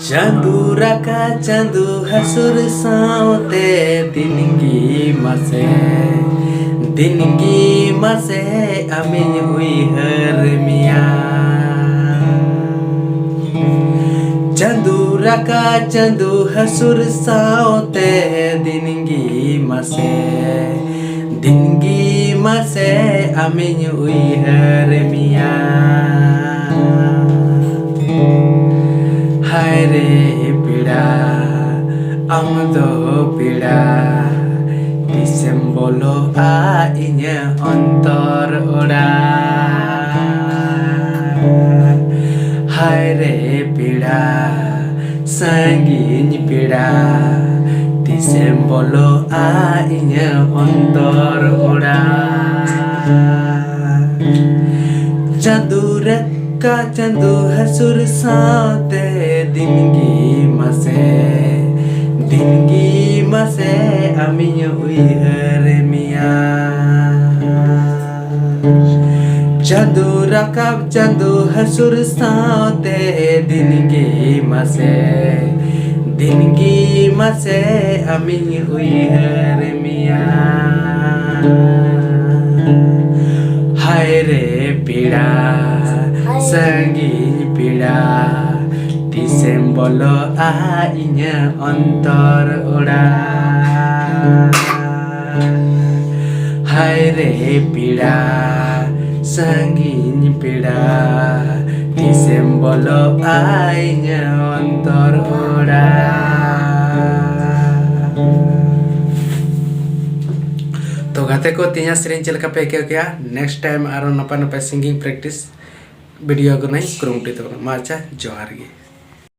चांदू रका चांदू हसुर सावते दिनगी मसे अमिन उइहर मिया चांदू रका चांदू हसुर सावते दिनगी मसे अमिन उइहर मिया हाय रे पीड़ा आमदो पीड़ा तिसेम बोलो आ इnya अंतर ओड़ा हाय रे पीड़ा सांगिन पीड़ा तिसेम बोलो आ इnya अंतर ओड़ा चांदू रका चांदू हसुर सावते दिनगी मसे अमिnya उइहर मिया चांदू रकाब चांदू हसुर सावते दिनगी मसे अमिnya उइहर मिया हाय रे पीड़ा संगीन पीड़ा तिसेम बोलो आ इnya अंतर ओड़ा हाय रे पीड़ा संगीन पीड़ा तिसेम बोलो आ इnya अंतर ओड़ा तो गाते को तिnya सेरेन चलका पे क्या नेक्स्ट टाइम आरो नपा नपा सिंगिंग प्रैक्टिस वीडियो को नहीं कुरुमुटी तो माचा जोहार गे।